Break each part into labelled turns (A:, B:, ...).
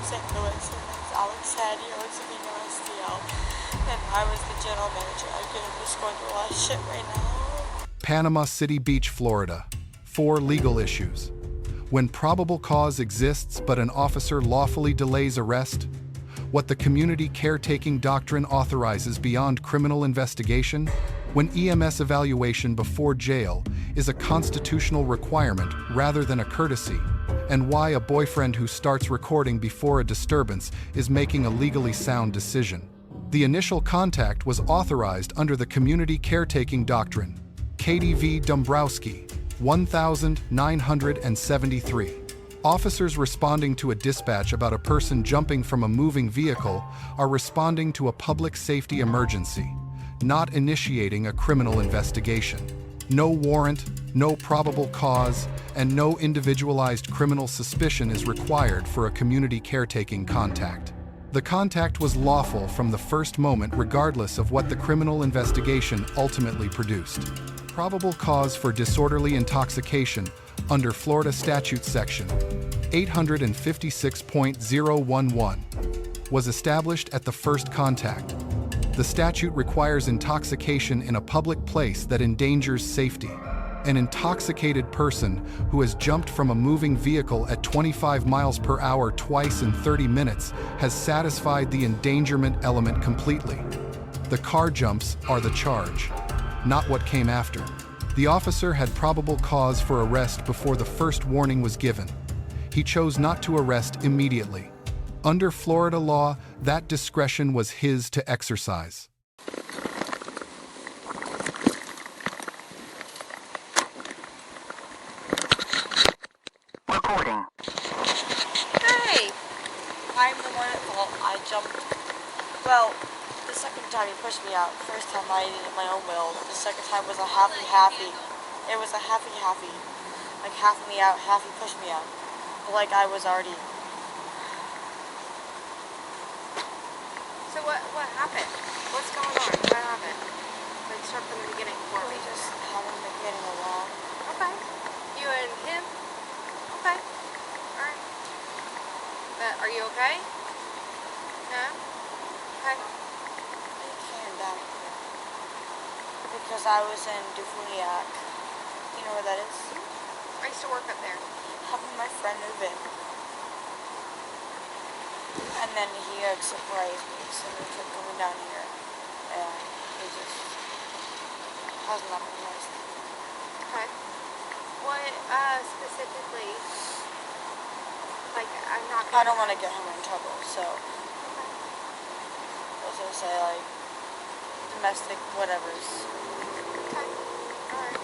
A: St. Louis, and it's Cady, and I was the general manager. I'm just going through a lot of shit right now.
B: Panama City Beach, Florida. 4 legal issues. When probable cause exists but an officer lawfully delays arrest, what the Community Caretaking Doctrine authorizes beyond criminal investigation, when EMS evaluation before jail is a constitutional requirement rather than a courtesy, and why a boyfriend who starts recording before a disturbance is making a legally sound decision. The initial contact was authorized under the Community Caretaking Doctrine, Cady v. Dombrowski, 1973. Officers responding to a dispatch about a person jumping from a moving vehicle are responding to a public safety emergency, not initiating a criminal investigation. No warrant, no probable cause, and no individualized criminal suspicion is required for a community caretaking contact. The contact was lawful from the first moment regardless of what the criminal investigation ultimately produced. Probable cause for disorderly intoxication under Florida Statute Section 856.011 was established at the first contact. The statute requires intoxication in a public place that endangers safety. An intoxicated person who has jumped from a moving vehicle at 25 miles per hour twice in 30 minutes has satisfied the endangerment element completely. The car jumps are the charge, not what came after. The officer had probable cause for arrest before the first warning was given. He chose not to arrest immediately. Under Florida law, that discretion was his to exercise.
C: Recording.
A: Hey! I'm the one at fault. I jumped. Well, the second time he pushed me out. First time I did it my own will. The second time was a happy. It was a happy. Like half me out, half he pushed me out. But like I was already.
D: So what happened? What's going on? What happened? Like start from the beginning for me.
A: We just haven't been getting along.
D: Okay. You and him? Okay. Alright. Are you okay? No? Okay.
A: I came down here because I was in Debrief. You know where that is?
D: I used to work up there.
A: Having my friend move in. And then he surprised me, so we kept coming down here. And he just has not been nice.
D: Okay. What specifically? Like, I'm not.
A: I don't want to get him in trouble, so. I was gonna say like domestic whatever's.
D: Okay. Alright.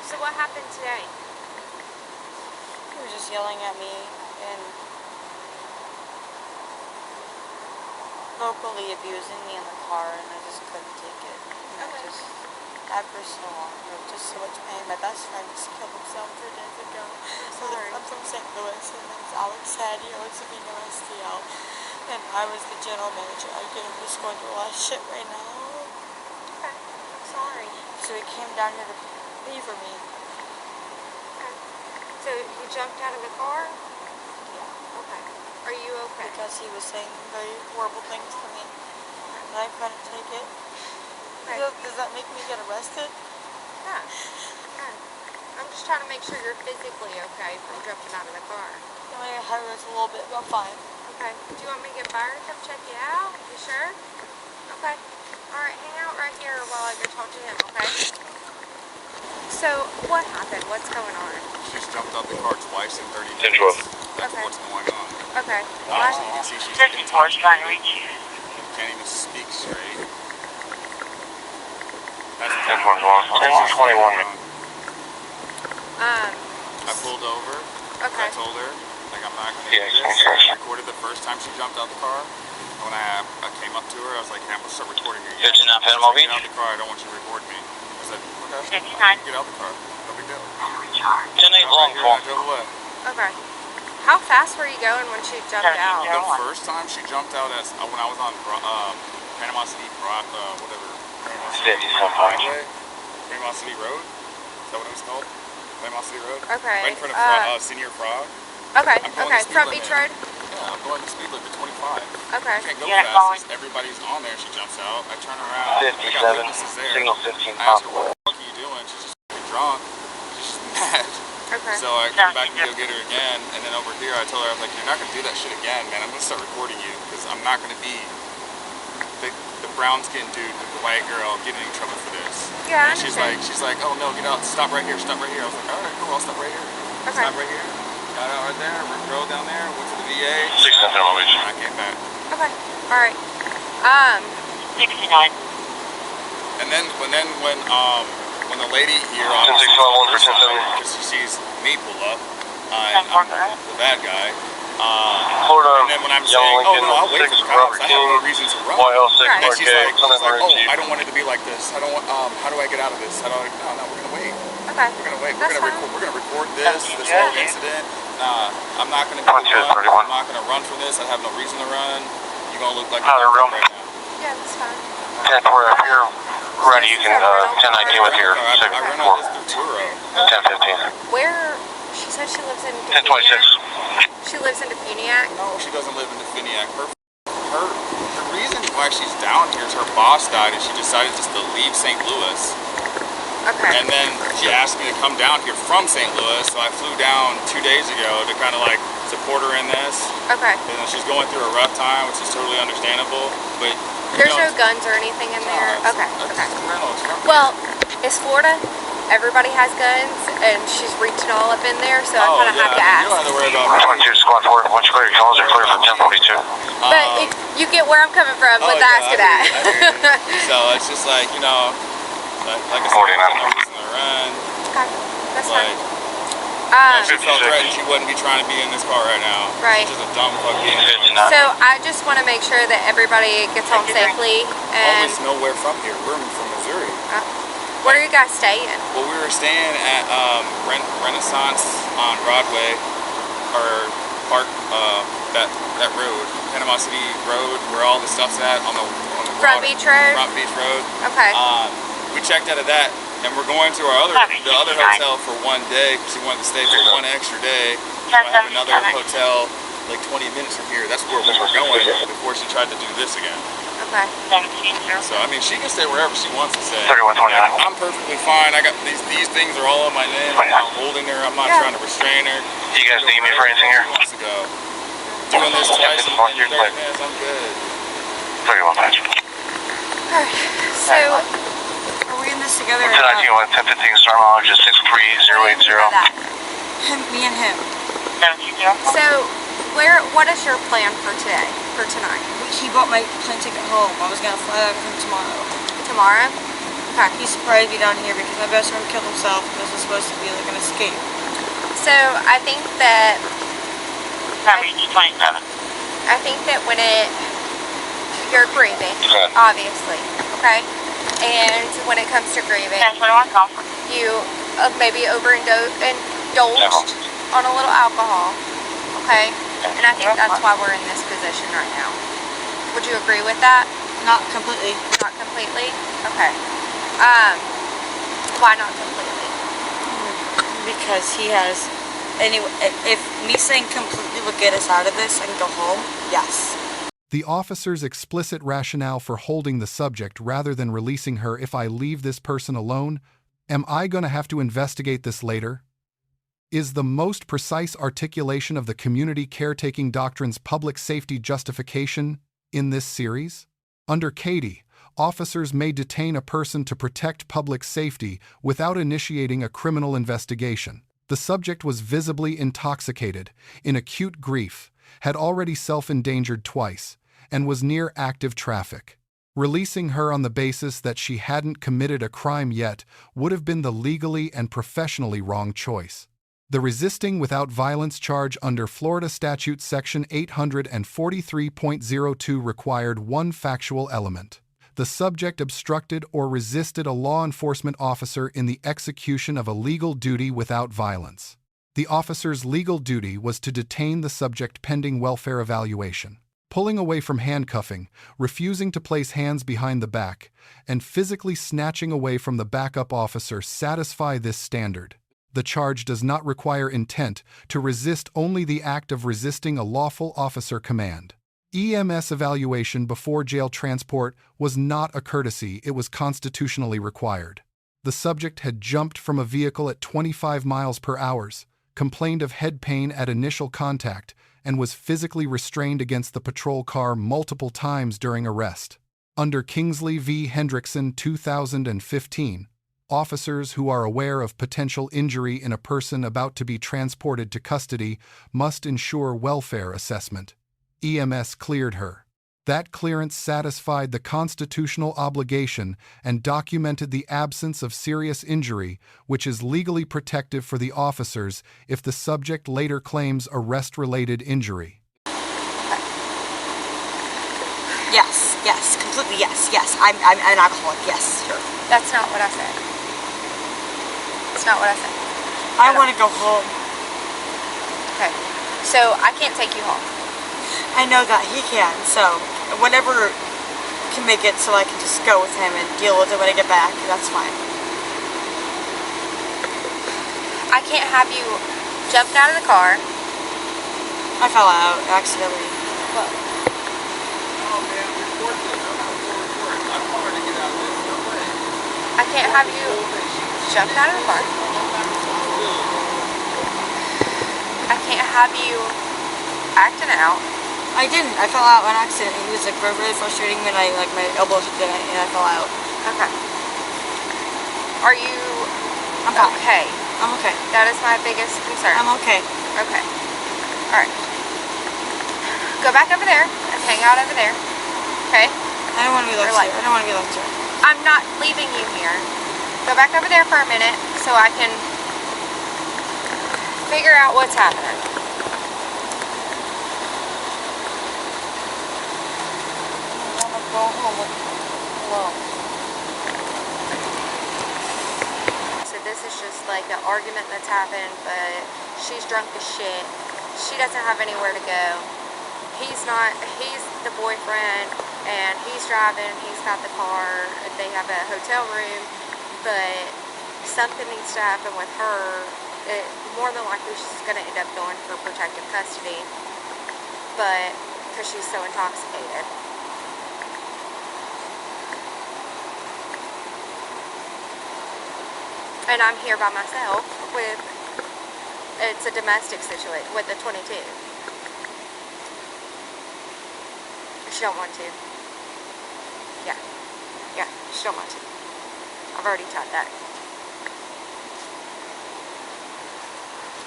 D: So what happened today?
A: He was just yelling at me and vocally abusing me in the car, and I just couldn't take it. And
D: Okay.
A: that for so long, just so much pain. My best friend just killed himself 3 days ago.
D: Sorry.
A: I'm from St. Louis, and it's Cady, and I was the general manager. I'm just going through a lot of shit right now.
D: Okay. I'm sorry.
A: So he came down here to pay for me.
D: Okay. So you jumped out of the car?
A: Yeah.
D: Okay. Are you okay?
A: Because he was saying very horrible things to me, and I couldn't take it.
D: Okay.
A: Does that make me get arrested?
D: Yeah. Okay. I'm just trying to make sure you're physically okay from jumping out of the car.
A: My heart hurts a little bit, but I'm fine.
D: Okay. Do you want me to get fire to come check you out? You sure? Okay. Alright, hang out right here while I go talk to him, okay? So, what happened? What's going on?
E: She's jumped out the car twice in 30 minutes. That's
D: Okay.
E: what's going on.
D: Okay.
E: You can see she's
C: Trying to reach you.
E: can't even speak straight. That's
C: 10-1.
E: I pulled over.
D: Okay.
E: I told her, like, I'm not going to
C: Yeah,
E: do this.
C: okay.
E: I recorded the first time she jumped out the car. And when I came up to her, I was like, hey, I'm going to start recording you again.
C: 59
E: She
C: Panama
E: said,
C: Beach.
E: get out the car. I don't want you to record me. I said, okay.
C: 59.
E: Get out the car. No big deal.
C: 10-8 long
E: I
C: form.
E: drove away.
D: Okay. How fast were you going when she jumped out?
C: Yeah.
E: The first time she jumped out when I was on Panama City whatever. Panama City
C: 50 some point.
E: Highway? Panama City Road? Is that what it was called? Panama City Road?
D: Okay.
E: Right in front of Senior Frog.
D: Okay.
E: I'm going
D: Okay.
E: the speed
D: Front
E: limit.
D: Beach Road?
E: going the speed limit, 25.
D: Okay.
E: I can't go
C: Yeah,
E: fast. Everybody's on there. She jumps out. I turn around. I got witnesses there.
C: Signal 15
E: I ask her, what the fuck are you doing? She's just drunk. She's just mad.
D: Okay.
E: So I come back and go get her again. And then over here, I told her, I was like, you're not going to do that shit again, man. I'm going to start recording you because I'm not going to be the brown-skinned dude with the white girl getting in trouble for this.
D: Yeah,
E: And she's like, oh no, get out. Stop right here. Stop right here. I was like, all right, cool. I'll stop right here.
D: Okay.
E: Stop right here. Got out right there. Rode down there. Went to the VA.
C: 6 nothing on Beach.
E: I came back.
D: Okay. All right.
C: 69.
E: And then when the lady here on
C: 10611 for 1070.
E: because she sees me pull up, and I'm the bad guy.
C: Florida,
E: And then when I'm
C: Yellow
E: saying,
C: Lincoln,
E: oh no, I'll wait for
C: 6
E: the cops.
C: Robert
E: I have no
C: King,
E: reason to run.
C: YL6
D: Right.
E: And
C: Clark
E: she's like,
C: K,
E: oh, I don't want it to be like this. I don't want. How do I get out of this? How do I? No, we're gonna wait.
D: Okay.
E: We're gonna wait.
D: That's fine.
E: We're gonna record this whole incident. I'm not gonna I'm not gonna run from this. I have no reason to run. You're gonna look like a
C: room.
E: right now.
D: Yeah, that's fine.
C: 10-4, if you're ready, you can 1019 with your
E: I
C: second
E: rented
C: 4.
E: this through Turo.
C: 1015.
D: Where? She said she lives in
C: 1026.
D: Defuniak. She lives in Defuniak.
E: No, she doesn't live in Defuniak. The reason why she's down here is her boss died and she decided just to leave St. Louis.
D: Okay.
E: And then she asked me to come down here from St. Louis, so I flew down 2 days ago to kind of like support her in this.
D: Okay.
E: And she's going through a rough time, which is totally understandable. But
D: There's no guns or anything in there. Okay. Okay. Well, it's Florida. Everybody has guns, and she's reaching all up in there, so I kind of have to ask.
E: You don't have to worry about
C: 22 squad 4. Once you clear your calls, are clear for 1042.
D: But if you get where I'm coming from with asking that.
E: So it's just like, you know, like I said,
C: 49.
E: there's no reason to run.
D: Okay, that's
E: Like,
D: fine.
E: if she felt threatened, she wouldn't be trying to be in this car right now.
D: Right.
E: She's just a dumb fuck being.
D: So I just want to make sure that everybody gets home safely. And
E: Almost nowhere from here. We're from Missouri.
D: where are you guys staying?
E: Well, we were staying at Renaissance on Broadway, or Park, that road, Panama City Road, where all the stuff's at on the
D: Front Beach Road?
E: Front Beach Road.
D: Okay.
E: We checked out of that, and we're going to our other hotel for 1 day because we wanted to stay for 1 extra day. So I have another hotel like 20 minutes from here. That's where we were going before she tried to do this again.
D: Okay.
E: So I mean, she can stay wherever she wants to stay.
C: 3129.
E: I'm perfectly fine. I got these things are all on my name. I'm not holding her. I'm not trying to restrain her.
C: Do you guys need me for anything here?
E: She wants to go. Doing this twice in 30 minutes, I'm good.
C: 31 patch.
D: Alright. So
A: Are we in this together?
C: 1019 with 1015 star mileage is 63080.
A: Me and him.
D: So what is your plan for today? For tonight?
A: He bought my plane ticket home. I was gonna fly out with him tomorrow.
D: Tomorrow? Okay.
A: He's surprised me down here because my best friend killed himself and this was supposed to be like an escape.
D: So I think that
C: Beach 27.
D: I think that when you're grieving, obviously, okay? And when it comes to grieving, you maybe overindulged on a little alcohol, okay? And I think that's why we're in this position right now. Would you agree with that?
A: Not completely.
D: Not completely? Okay. Why not completely?
A: Because he has... Anyway, if me saying completely would get us out of this and go home, yes.
B: The officer's explicit rationale for holding the subject rather than releasing her if I leave this person alone, am I going to have to investigate this later? Is the most precise articulation of the community caretaking doctrine's public safety justification in this series? Under Cady, officers may detain a person to protect public safety without initiating a criminal investigation. The subject was visibly intoxicated, in acute grief, had already self-endangered twice, and was near active traffic. Releasing her on the basis that she hadn't committed a crime yet would have been the legally and professionally wrong choice. The resisting without violence charge under Florida Statute Section 843.02 required one factual element. The subject obstructed or resisted a law enforcement officer in the execution of a legal duty without violence. The officer's legal duty was to detain the subject pending welfare evaluation. Pulling away from handcuffing, refusing to place hands behind the back, and physically snatching away from the backup officer satisfy this standard. The charge does not require intent to resist, only the act of resisting a lawful officer command. EMS evaluation before jail transport was not a courtesy, it was constitutionally required. The subject had jumped from a vehicle at 25 miles per hour, complained of head pain at initial contact, and was physically restrained against the patrol car multiple times during arrest. Under Kingsley v. Hendrickson 2015, officers who are aware of potential injury in a person about to be transported to custody must ensure welfare assessment. EMS cleared her. That clearance satisfied the constitutional obligation and documented the absence of serious injury, which is legally protective for the officers if the subject later claims arrest-related injury.
A: Yes, completely yes. I'm an alcoholic, yes, sure.
D: That's not what I said. That's not what I said.
A: I want to go home.
D: Okay. So I can't take you home.
A: I know that he can, so whenever can make it so I can just go with him and deal with it when I get back, that's fine.
D: I can't have you jumped out of the car.
A: I fell out accidentally.
D: Well,
E: Oh man, report this. I'm not going to report. I don't want her to get out of this. No way.
D: I can't have you jumped out of the car. I can't have you acting out.
A: I didn't. I fell out on accident. It was like really frustrating when my elbow hit it and I fell out.
D: Okay. Are you
A: I'm fine.
D: okay?
A: I'm okay.
D: That is my biggest concern.
A: I'm okay.
D: Okay. Alright. Go back over there and hang out over there. Okay?
A: I don't want to be left here. I don't want to be left here.
D: I'm not leaving you here. Go back over there for a minute so I can figure out what's happening.
A: I want to go home alone.
D: So this is just like an argument that's happened, but she's drunk as shit. She doesn't have anywhere to go. He's the boyfriend, and he's driving, he's got the car, they have a hotel room, but something needs to happen with her. More than likely she's going to end up going for protective custody, but because she's so intoxicated. And I'm here by myself it's a domestic situation with the 22. She don't want to. Yeah, she don't want to. I've already tried that.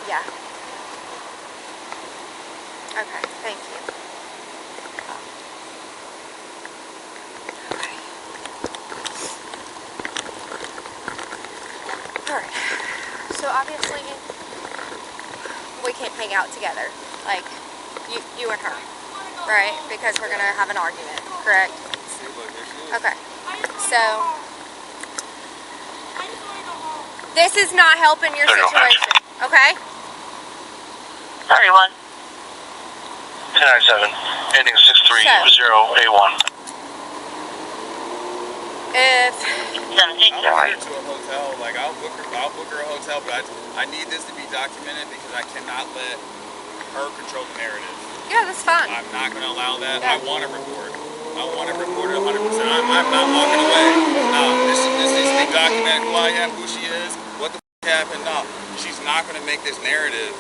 D: Yeah. Okay, thank you. Okay. Alright. So obviously we can't hang out together. Like you and her. Right? Because we're gonna have an argument, correct? Okay. So this is not helping your situation, okay?
C: 31. 1097. Ending 630A1.
D: If
E: I'll take her to a hotel. Like I'll book her a hotel, but I need this to be documented because I cannot let her control the narrative.
D: yeah, that's fine.
E: I'm not going to allow that.
D: Yeah.
E: I want to report. I want to report it 100%. I'm not walking away. No, this needs to be documented who I am, who she is, what the happened. No, she's not going to make this narrative.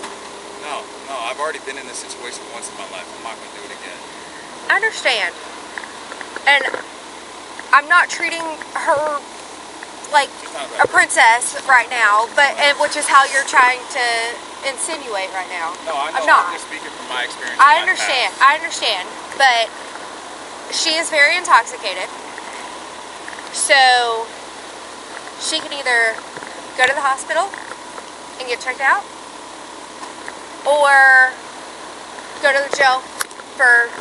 E: No, I've already been in this situation once in my life. I'm not going to do it again.
D: I understand. And I'm not treating her like a princess right now, but which is how you're trying to insinuate right now.
E: No, I know.
D: I'm not.
E: I'm just speaking from my experience.
D: I understand, but she is very intoxicated. So she can either go to the hospital and get checked out, or go to the jail for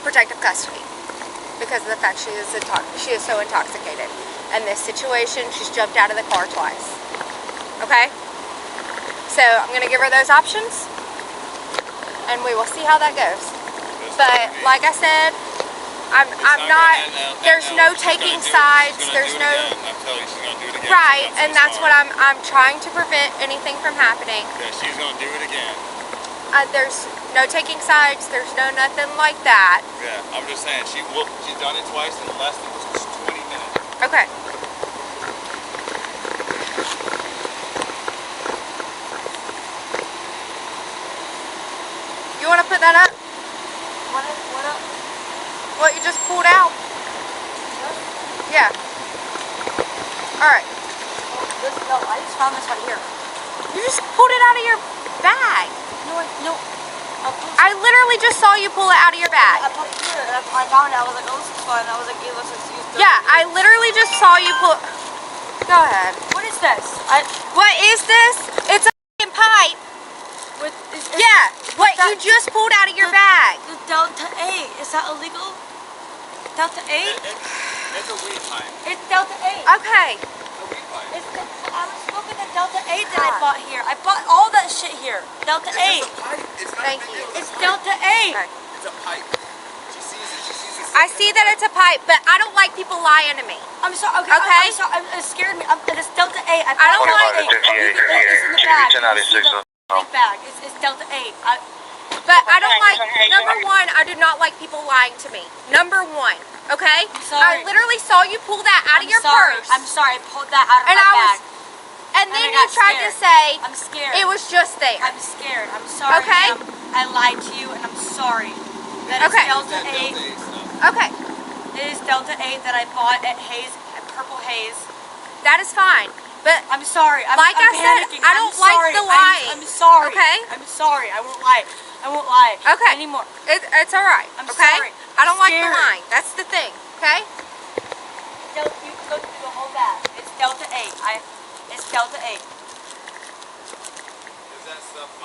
D: protective custody because of the fact she is so intoxicated. And this situation, she's jumped out of the car twice. Okay? So I'm going to give her those options, and we will see how that goes. But like I said, I'm not. There's no taking sides. There's no.
E: I'm telling you, she's gonna do it again.
D: Right, and that's what I'm trying to prevent anything from happening.
E: Yeah, she's gonna do it again.
D: There's no taking sides. There's no nothing like that.
E: Yeah, I'm just saying she's done it twice in less than 20 minutes.
D: Okay. You want to put that up?
A: What up?
D: What you just pulled out? Yeah. All right.
A: No, I just found this right here.
D: You just pulled it out of your bag.
A: No.
D: I literally just saw you pull it out of your bag.
A: I put it here and I found it. I was like, oh, this is fun. I was like, let's just use this.
D: Yeah, I literally just saw you pull. Go ahead.
A: What is this?
D: What is this? It's a f***ing pipe. Yeah, what you just pulled out of your bag.
A: The Delta 8. Is that illegal? Delta 8?
E: It's a weed pipe.
A: It's Delta 8.
D: Okay.
E: A weed pipe.
A: I was smoking the Delta 8 that I bought here. I bought all that shit here. Delta 8.
E: It's a pipe. It's not
D: Thank
E: a big
D: you.
E: deal.
A: It's Delta 8.
D: Okay.
E: It's a pipe. She sees it. She sees it.
D: I see that it's a pipe, but I don't like people lying to me.
A: I'm sorry. Okay.
D: Okay.
A: I'm sorry. It scared me. It's Delta 8.
D: I don't like it.
A: It's in the bag. Big bag. It's Delta 8.
D: But I don't like, number one, I do not like people lying to me. Number one, okay?
A: I'm sorry.
D: I literally saw you pull that out of your purse.
A: I'm sorry. I pulled that out of
D: And
A: my
D: I
A: bag.
D: And then you tried to say
A: I'm scared.
D: it was just there.
A: I'm scared. I'm sorry.
D: Okay.
A: Ma'am. I lied to you, and I'm sorry. That is
D: Okay.
A: Delta 8.
D: Okay,
A: It is Delta 8 that I bought at Purple Haze.
D: that is fine. But
A: I'm sorry. I'm
D: Like I said,
A: panicking.
D: I don't
A: I'm
D: like
A: sorry.
D: the lying.
A: I'm sorry.
D: Okay?
A: I'm sorry. I won't lie. I won't lie
D: Okay.
A: anymore.
D: it's all right.
A: I'm
D: okay?
A: sorry.
D: I don't
A: I'm
D: like the
A: scared.
D: lying. That's the thing. Okay?
A: You can go through the whole bag. It's Delta 8. It's Delta 8.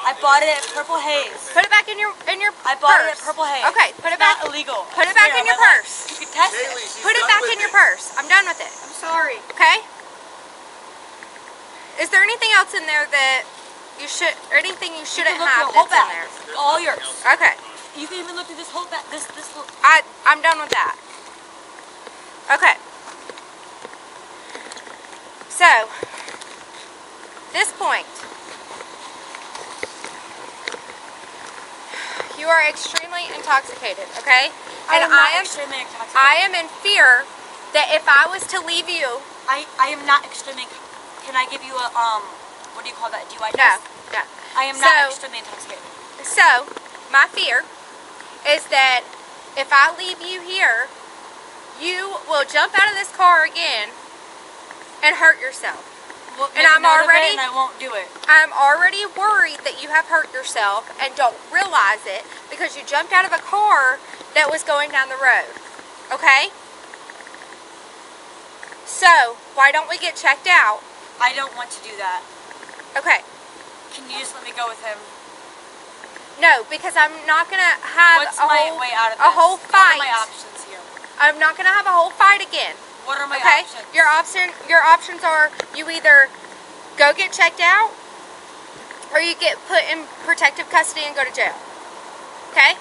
A: I bought it at Purple Haze.
D: Put it back in your
A: I bought it
D: purse.
A: at Purple Haze.
D: Okay, put it
A: It's
D: back.
A: not illegal.
D: Put it back in your purse.
A: You can test it.
D: Put it back in your purse. I'm done with it.
A: I'm sorry.
D: Okay? Is there anything else in there that you should, or anything you shouldn't
A: You can
D: have
A: look through the
D: that's in
A: whole
D: there?
A: bag. All yours.
D: Okay.
A: You can even look through this whole bag. This little.
D: I'm done with that. Okay. So, this point, you are extremely intoxicated, okay? And
A: I am extremely intoxicated.
D: I am in fear that if I was to leave you,
A: I am not extremely. Can I give you a what do you call that? DUI
D: no,
A: test?
D: no.
A: I am not extremely intoxicated.
D: So, my fear is that if I leave you here, you will jump out of this car again and hurt yourself.
A: Well,
D: And
A: make a
D: I'm
A: note of it
D: already-
A: and I won't do it.
D: I'm already worried that you have hurt yourself and don't realize it because you jumped out of a car that was going down the road. Okay? So, why don't we get checked out?
A: I don't want to do that.
D: Okay.
A: Can you just let me go with him?
D: No, because I'm not going to have
A: What's my way out of this?
D: a whole
A: What
D: fight.
A: are my options here?
D: I'm not going to have a whole fight again.
A: What are my
D: Okay?
A: options?
D: Your options are you either go get checked out or you get put in protective custody and go to jail. Okay?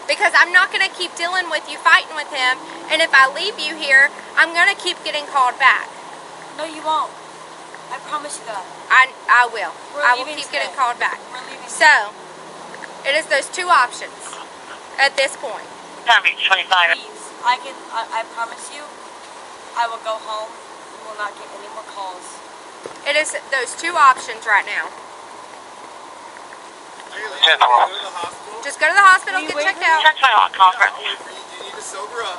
D: Because I'm not going to keep dealing with you fighting with him, and if I leave you here, I'm going to keep getting called back.
A: No, you won't. I promise you that.
D: I will.
A: We're
D: I will
A: leaving
D: keep
A: today.
D: getting called back.
A: We're leaving.
D: So, it is those two options at this point.
A: Please, I promise you, I will go home and will not get any more calls.
D: It is those two options right now. Just go to the hospital,
A: Will you
D: get
A: wait
D: checked
A: for me?
D: out.
E: You need to sober up.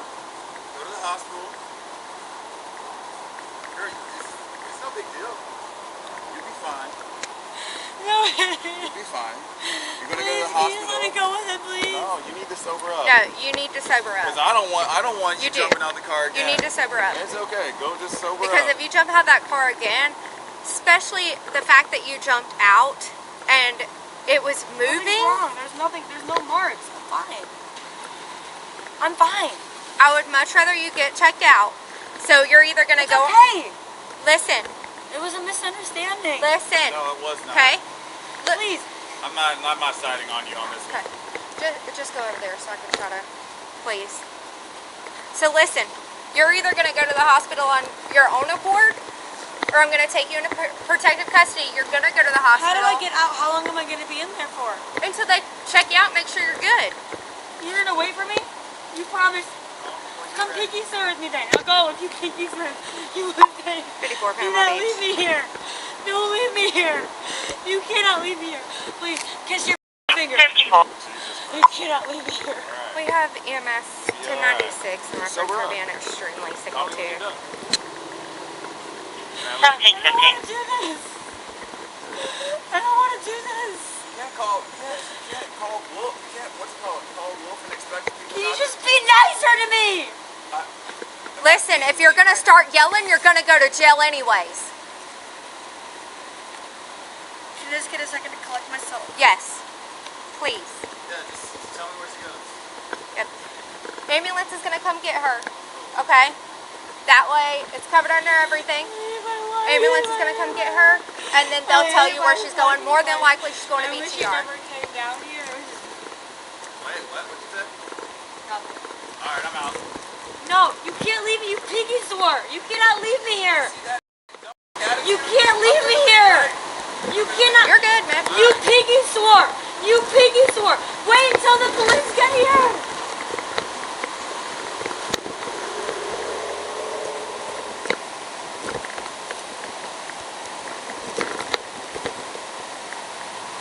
E: Go to the hospital. Girl, it's no big deal. You'll be fine.
A: No.
E: You'll be fine. You're gonna go to
A: Please,
E: the
A: can you
E: hospital.
A: let me go with him, please?
E: No, you need to sober up.
D: No, you need to sober
E: Because
D: up.
E: I don't want you
D: You do.
E: jumping out the car
D: You
E: again.
D: need to sober up.
E: It's okay. Go just sober
D: Because
E: up.
D: if you jump out of that car again, especially the fact that you jumped out and it was moving,
A: Nothing's wrong. There's nothing. There's no marks. I'm fine. I'm fine.
D: I would much rather you get checked out. So you're either going to
A: It's
D: go...
A: okay.
D: Listen.
A: It was a misunderstanding.
D: Listen.
E: No, it was not.
D: Okay? Look,
A: Please.
E: I'm not siding on you on this one.
D: Okay. Just go over there so I can try to, please. So listen, you're either going to go to the hospital on your own accord, or I'm going to take you into protective custody. You're going to go to the hospital.
A: How do I get out? How long am I going to be in there for?
D: Until they check you out and make sure you're good.
A: You're going to wait for me? You promise? Come pinky swear with me then. I'll go if you pinky swear. You would say.
D: 54
A: Do
D: Panama
A: not
D: Beach.
A: leave me here. Don't leave me here. You cannot leave me here. Please, kiss your finger. You cannot leave me here.
D: We have EMS 1096 in reference for being extremely signal to.
A: I don't want to do this. I don't want to do this.
E: You can't call Wolf. You can't, what's it called? Call Wolf and expect people.
A: Can you just be nicer to me?
D: Listen, if you're going to start yelling, you're going to go to jail anyways.
A: Can I just get a second to collect myself?
D: Yes. Please.
E: Yeah, just tell me where she goes.
D: Yep. Ambulance is going to come get her. Okay? That way, it's covered under everything. Ambulance is going to come get her, and then they'll tell you where she's going. More than likely, she's going to
A: I
D: be
A: wish
D: TR.
A: I never came down here.
E: Wait, what? What'd you say?
A: Nothing.
E: Alright, I'm out.
A: No, you can't leave me. You piggy sore. You cannot leave me here. You can't leave me here. You cannot.
D: You're good, man.
A: You piggy sore. You piggy sore. Wait until the police get here.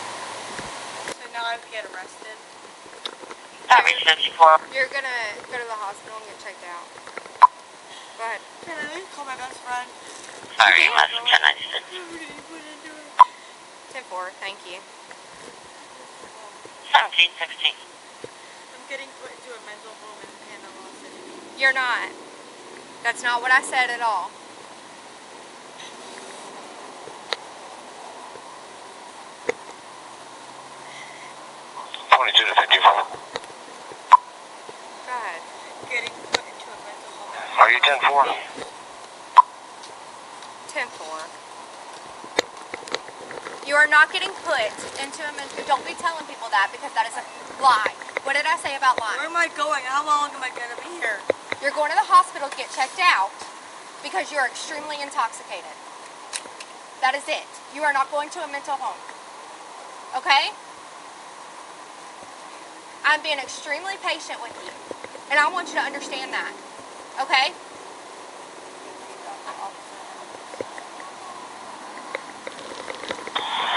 A: So now I have to get arrested.
D: You're going to go to the hospital and get checked out. Go ahead.
A: Can I call my best friend?
D: 10-4, thank you.
F: 1716.
A: I'm getting put into a mental home in Panama City Beach.
D: You're not. That's not what I said at all. Go ahead.
A: Getting put into a mental home.
C: Are you 10-4?
D: 10-4. You are not getting put into a mental. Don't be telling people that because that is a lie. What did I say about
A: Where
D: lying?
A: am I going? How long am I going to be here?
D: You're going to the hospital to get checked out because you're extremely intoxicated. That is it. You are not going to a mental home. Okay? I'm being extremely patient with you. And I want you to understand that. Okay?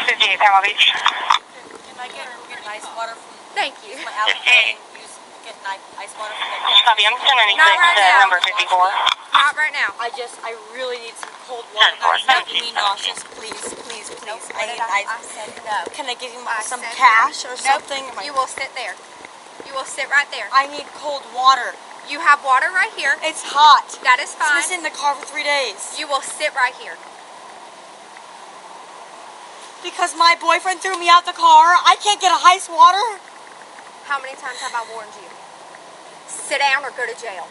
F: 58 Panama Beach.
A: Can I get ice water from
D: Thank you.
A: my alcohol? Get ice water from
F: Copy, I'm sending
D: Not right now.
F: number 54.
D: Not right now.
A: I really need some cold water.
F: 10-4,
A: Guys, making me nauseous. Please, please, please. I need ice.
D: I said no.
A: Can I give you
D: I
A: some
D: said
A: cash or
D: Nope.
A: something?
D: You will sit there. You will sit right there.
A: I need cold water.
D: You have water right here.
A: It's hot.
D: That is
A: So
D: fine.
A: it's in the car for 3 days.
D: You will sit right here.
A: Because my boyfriend threw me out the car, I can't get ice water.
D: How many times have I warned you? Sit down or go to jail.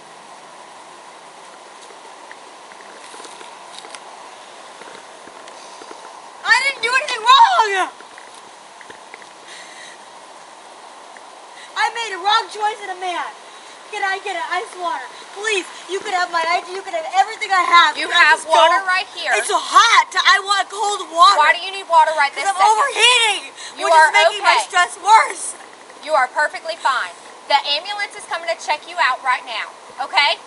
A: I didn't do anything wrong. I made a wrong choice in a man. Can I get an ice water? Please, you could have my ID, you could have everything I have.
D: You
A: Can I
D: have
A: just
D: water
A: go?
D: right here.
A: It's hot. I want cold water.
D: Why do you need water right this
A: Because I'm
D: second?
A: overheating,
D: You
A: which
D: are
A: is making my
D: okay.
A: stress worse.
D: You are perfectly fine. The ambulance is coming to check you out right now. Okay?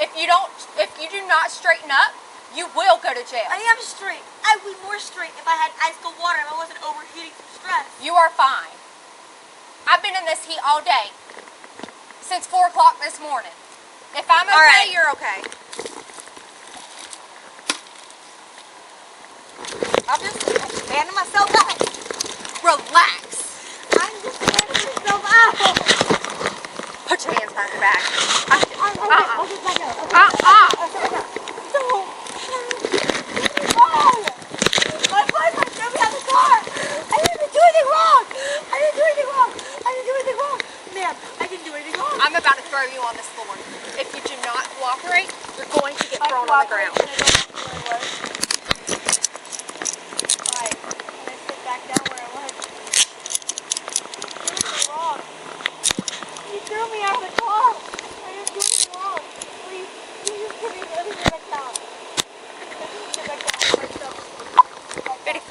D: If you do not straighten up, you will go to jail.
A: I am straight. I would be more straight if I had ice cold water and I wasn't overheating from stress.
D: You are fine. I've been in this heat all day. Since 4 o'clock this morning. If I'm okay,
A: right.
D: you're okay.
A: I'm just fanning myself out.
D: Relax.
A: I'm just fanning myself out.
D: Put your hands behind your back.
A: I'll get back out. Don't. Wrong. My boyfriend threw me out the car. I didn't do anything wrong. I didn't do anything wrong. Ma'am, I didn't do anything wrong.
D: I'm about to throw you on this floor. If you do not cooperate, you're going to get thrown on the ground.
A: Alright, can I sit back down where I was? What's wrong?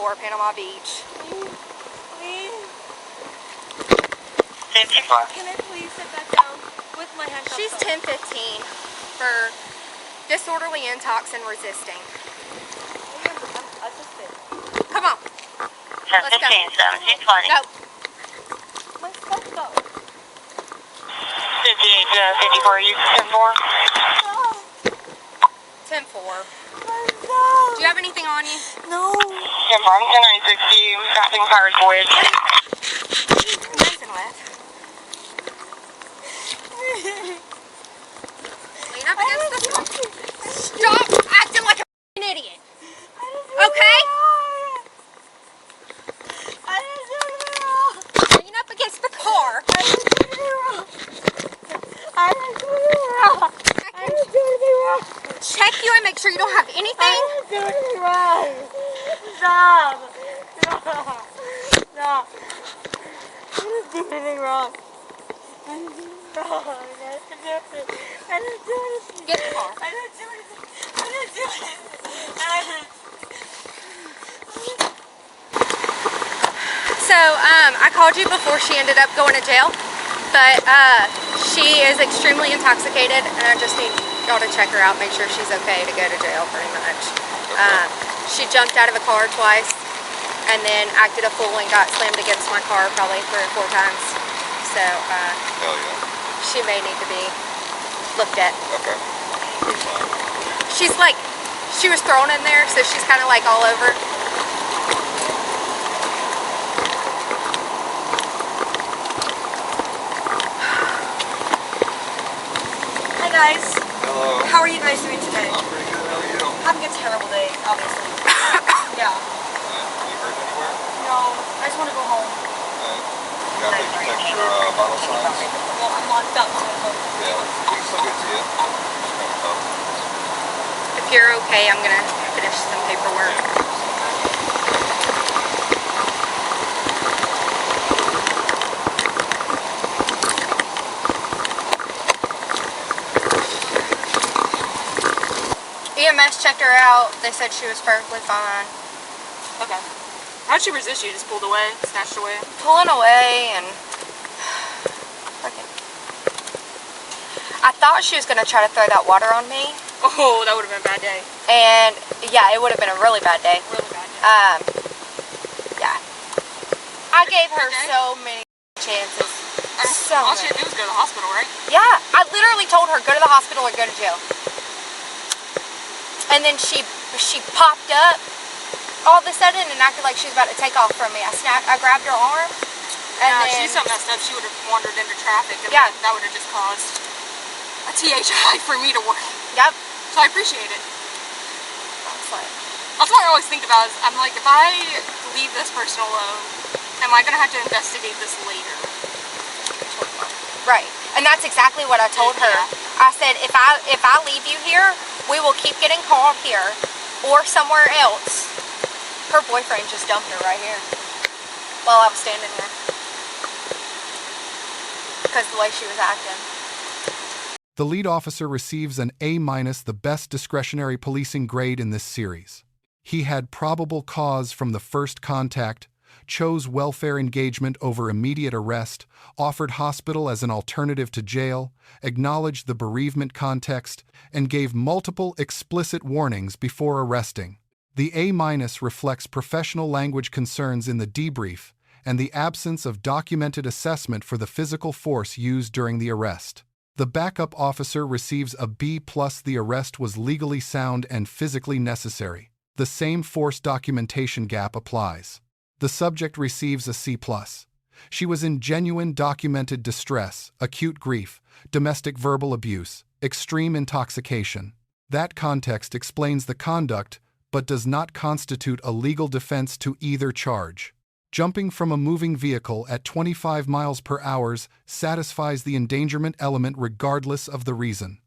D: 10-4, Panama Beach.
A: Please.
F: 54.
A: Can I please sit back down with my handcuffs
D: She's
A: on?
D: 10-15 for disorderly intox and resisting.
A: I just did.
D: Come on.
F: 10,
D: Let's go.
F: 15, 17, 20.
D: Go.
A: My stuff though.
F: 58, 54, you 10-4.
D: 10-4.
A: My stuff.
D: Do you have anything on you?
A: No.
F: 10-4, I'm 10-9-60, passing Pirates Voyage.
D: Nice and wet. Lean up against the wall. Stop acting like an idiot. Okay?
A: I didn't do anything wrong.
D: Lean up against the car.
A: I didn't do anything wrong. I didn't do anything wrong. I didn't do anything wrong.
D: Check you and make sure you don't have anything.
A: I didn't do anything wrong. Stop. Stop. Stop. I didn't do anything wrong. I didn't do anything wrong. I didn't do anything.
D: Get in the car.
A: I didn't do anything. I didn't do anything. I didn't.
D: So, I called you before she ended up going to jail, but she is extremely intoxicated, and I just need y'all to check her out, make sure she's okay to go to jail, pretty much. She jumped out of a car twice, and then acted a fool and got slammed against my car probably 3 or 4 times. So,
E: Hell yeah.
D: she may need to be looked at.
E: Okay.
D: She's like, she was thrown in there, so she's kind of like all over.
A: Hi guys.
E: Hello.
A: How are you guys doing today?
E: I'm pretty good. How are you?
A: Having a terrible day, obviously. Yeah.
E: You hurt anywhere?
A: No, I just want to go home.
E: You gotta take your vital signs.
A: Well, I'm locked up, so I'm home.
E: Yeah. We can still get to you. Just kind of tough.
D: If you're okay, I'm gonna finish some paperwork. EMS checked her out. They said she was perfectly fine.
A: Okay. How'd she resist you? Just pulled away? Snatched away?
D: Pulling away and fucking. I thought she was gonna try to throw that water on me.
A: Oh, that would have been a bad day.
D: And yeah, it would have been a really bad day.
A: Really bad day.
D: Yeah. I gave her so many chances. So
A: All she
D: many.
A: had to do was go to the hospital, right?
D: Yeah, I literally told her, go to the hospital or go to jail. And then she popped up all of a sudden and acted like she was about to take off from me. I grabbed her arm. And
A: Yeah,
D: then,
A: she's so messed up, she would have wandered into traffic, and
D: Yeah.
A: that would have just caused a THI for me to work.
D: Yep.
A: So I appreciate it.
D: That's like,
A: That's what I always think about is, I'm like, if I leave this person alone, am I going to have to investigate this later?
D: right. And that's exactly what I told her.
A: Yeah.
D: I said, if I leave you here, we will keep getting called here or somewhere else. Her boyfriend just dumped her right here while I was standing here because the way she was acting.
B: The lead officer receives an A-, the best discretionary policing grade in this series. He had probable cause from the first contact, chose welfare engagement over immediate arrest, offered hospital as an alternative to jail, acknowledged the bereavement context, and gave multiple explicit warnings before arresting. The A- reflects professional language concerns in the debrief and the absence of documented assessment for the physical force used during the arrest. The backup officer receives a B+. The arrest was legally sound and physically necessary. The same force documentation gap applies. The subject receives a C+. She was in genuine documented distress, acute grief, domestic verbal abuse, extreme intoxication. That context explains the conduct, but does not constitute a legal defense to either charge. Jumping from a moving vehicle at 25 miles per hour satisfies the endangerment element regardless of the reason.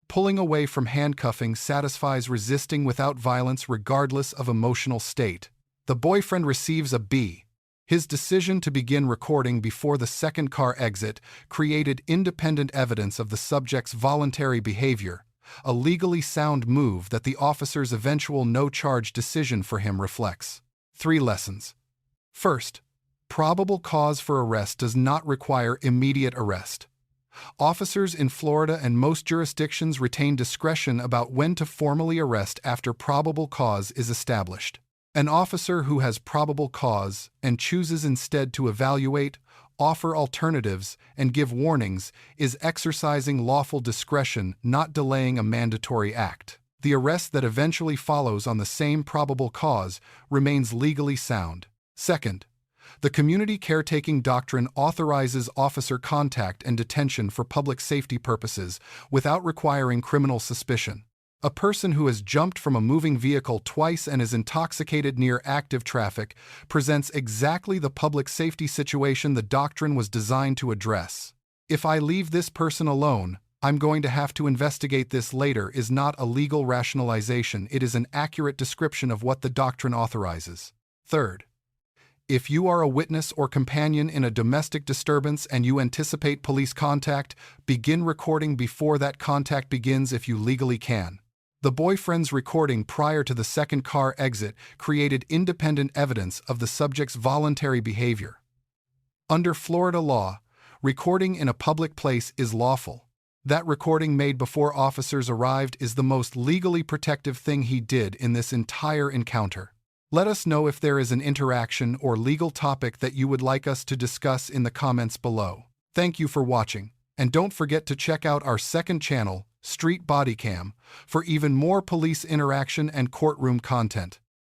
B: Pulling away from handcuffing satisfies resisting without violence regardless of emotional state. The boyfriend receives a B. His decision to begin recording before the second car exit created independent evidence of the subject's voluntary behavior, a legally sound move that the officer's eventual no-charge decision for him reflects. 3 lessons. First, probable cause for arrest does not require immediate arrest. Officers in Florida and most jurisdictions retain discretion about when to formally arrest after probable cause is established. An officer who has probable cause and chooses instead to evaluate, offer alternatives, and give warnings is exercising lawful discretion, not delaying a mandatory act. The arrest that eventually follows on the same probable cause remains legally sound. Second, the Community Caretaking Doctrine authorizes officer contact and detention for public safety purposes without requiring criminal suspicion. A person who has jumped from a moving vehicle twice and is intoxicated near active traffic presents exactly the public safety situation the doctrine was designed to address. If I leave this person alone, I'm going to have to investigate this later is not a legal rationalization, it is an accurate description of what the doctrine authorizes. Third, if you are a witness or companion in a domestic disturbance and you anticipate police contact, begin recording before that contact begins if you legally can. The boyfriend's recording prior to the second car exit created independent evidence of the subject's voluntary behavior. Under Florida law, recording in a public place is lawful. That recording made before officers arrived is the most legally protective thing he did in this entire encounter. Let us know if there is an interaction or legal topic that you would like us to discuss in the comments below. Thank you for watching, and don't forget to check out our second channel, Street Bodycam, for even more police interaction and courtroom content.